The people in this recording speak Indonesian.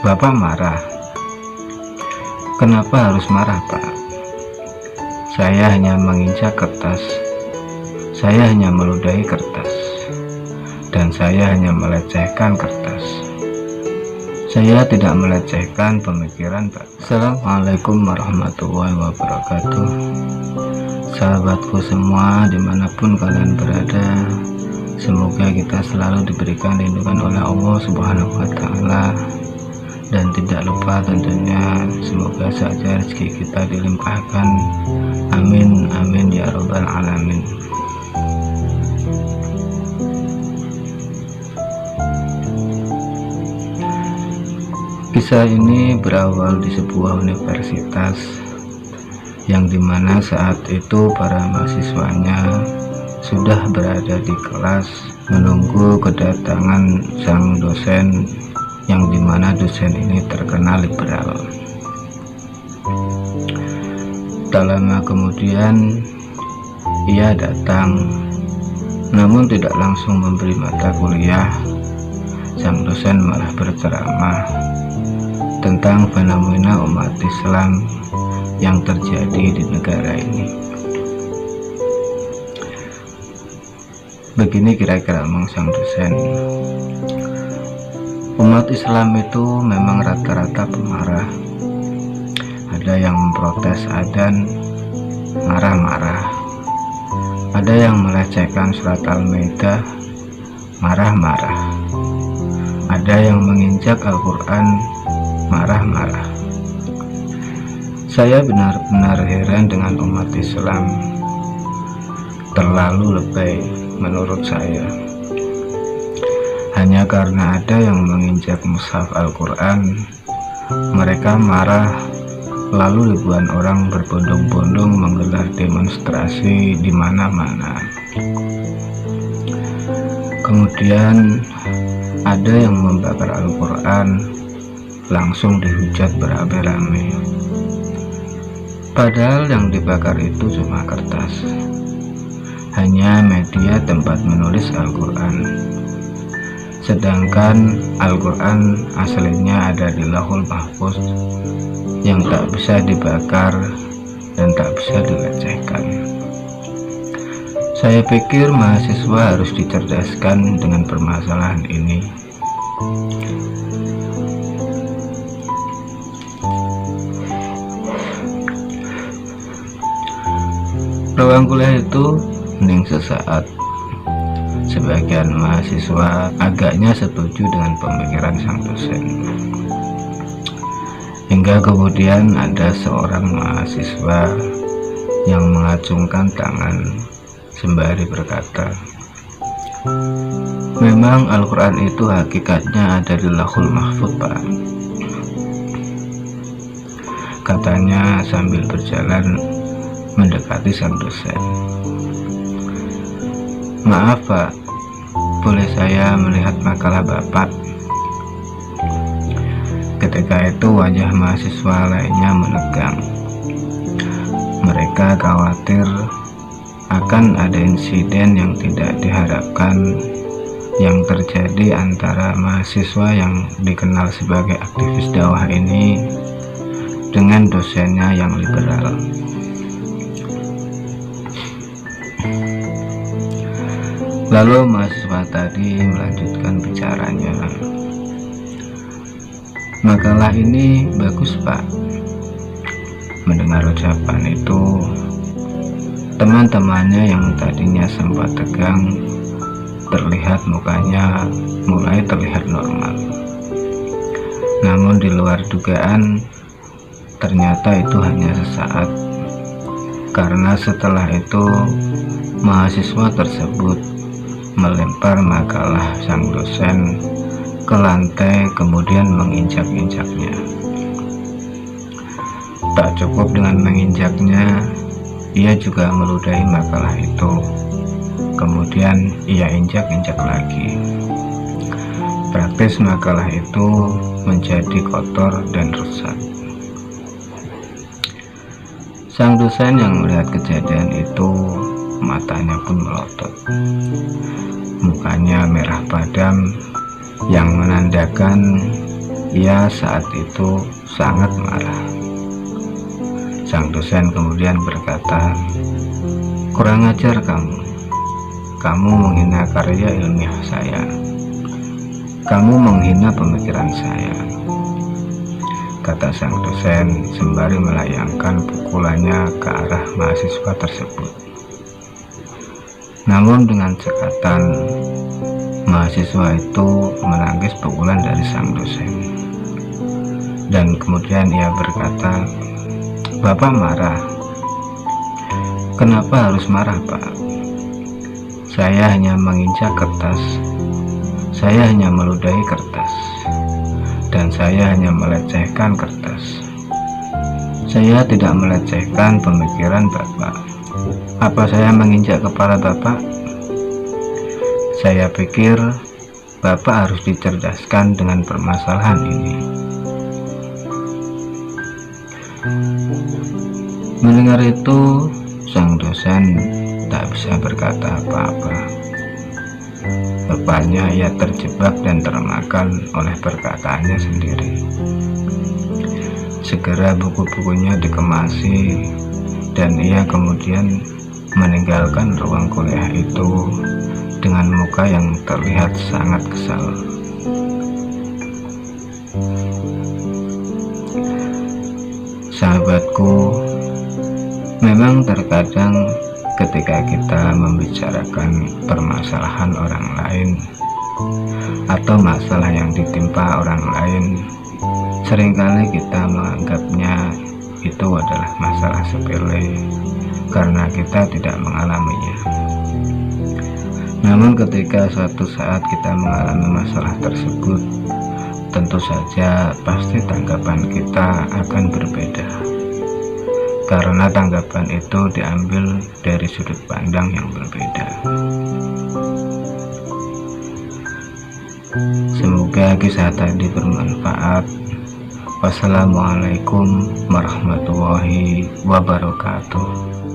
Bapak marah. Kenapa harus marah, Pak? Saya hanya menginjak kertas. Saya hanya meludahi kertas. Dan saya hanya melecehkan kertas. Saya tidak melecehkan pemikiran, Pak. Assalamualaikum warahmatullahi wabarakatuh. Sahabatku semua, dimanapun kalian berada, semoga kita selalu diberikan lindungan oleh Allah Subhanahu wa Ta'ala. Dan tidak lupa tentunya semoga saja rezeki kita dilimpahkan. Amin amin ya rabbal alamin. Kisah ini berawal di sebuah universitas yang dimana saat itu para mahasiswanya sudah berada di kelas menunggu kedatangan sang dosen, yang dimana dosen ini terkenal liberal. Tak lama kemudian ia datang, namun tidak langsung memberi mata kuliah. Sang dosen malah berceramah tentang fenomena umat Islam yang terjadi di negara ini. Begini kira-kira omong sang dosen, umat Islam itu memang rata-rata pemarah. Ada yang memprotes adzan, marah-marah. Ada yang melecehkan surat Al-Maidah, marah-marah. Ada yang menginjak Al-Quran, marah-marah. Saya benar-benar heran dengan umat Islam. Terlalu lebay menurut saya. Hanya karena ada yang menginjak mushaf Al-Quran, mereka marah, lalu ribuan orang berbondong-bondong menggelar demonstrasi di mana-mana. Kemudian ada yang membakar Al-Quran, langsung dihujat beramai-ramai. Padahal yang dibakar itu cuma kertas, hanya media tempat menulis Al-Quran. Sedangkan Al-Quran aslinya ada di Lauhul Mahfuz yang tak bisa dibakar dan tak bisa dilecehkan. Saya pikir mahasiswa harus dicerdaskan dengan permasalahan ini. Ruang kuliah itu hening sesaat. Sebagian mahasiswa agaknya setuju dengan pemikiran sang dosen. Hingga kemudian ada seorang mahasiswa yang mengacungkan tangan sembari berkata, memang Al-Quran itu hakikatnya ada di Lauhul Mahfuz, Pak. Katanya sambil berjalan mendekati sang dosen. Maaf, Pak, boleh saya melihat makalah Bapak? Ketika itu wajah mahasiswa lainnya menegang. Mereka khawatir akan ada insiden yang tidak diharapkan yang terjadi antara mahasiswa yang dikenal sebagai aktivis dakwah ini dengan dosennya yang liberal. Lalu mahasiswa tadi melanjutkan bicaranya. Makalah ini bagus, Pak. Mendengar ucapan itu, teman-temannya yang tadinya sempat tegang terlihat mukanya mulai terlihat normal. Namun di luar dugaan, ternyata itu hanya sesaat. Karena setelah itu mahasiswa tersebut melempar makalah sang dosen ke lantai, kemudian menginjak-injaknya. Tak cukup dengan menginjaknya, ia juga meludahi makalah itu. Kemudian ia injak-injak lagi. Praktis makalah itu menjadi kotor dan rusak. Sang dosen yang melihat kejadian itu, matanya pun melotot. Mukanya merah padam yang menandakan Ia saat itu sangat marah. Sang dosen kemudian berkata, "Kurang ajar kamu. Kamu menghina karya ilmiah saya. Kamu menghina pemikiran saya," kata sang dosen sembari melayangkan pukulannya ke arah mahasiswa tersebut. Namun dengan cekatan, mahasiswa itu menangkis pukulan dari sang dosen. Dan kemudian ia berkata, "Bapak marah. Kenapa harus marah, Pak? Saya hanya menginjak kertas. Saya hanya meludahi kertas. Dan saya hanya melecehkan kertas. Saya tidak melecehkan pemikiran Bapak. Apa saya menginjak kepala Bapak? Saya pikir Bapak harus dicerdaskan dengan permasalahan ini." Mendengar itu, sang dosen tak bisa berkata apa-apa. Rupanya ia terjebak dan termakan oleh perkataannya sendiri. Segera buku-bukunya dikemasi dan ia kemudian meninggalkan ruang kuliah itu dengan muka yang terlihat sangat kesal. Sahabatku, memang terkadang ketika kita membicarakan permasalahan orang lain atau masalah yang ditimpa orang lain, seringkali kita menganggapnya itu adalah masalah sepele karena kita tidak mengalaminya. Namun ketika suatu saat kita mengalami masalah tersebut, tentu saja pasti tanggapan kita akan berbeda, karena tanggapan itu diambil dari sudut pandang yang berbeda. Semoga kisah tadi bermanfaat. Wassalamualaikum warahmatullahi wabarakatuh.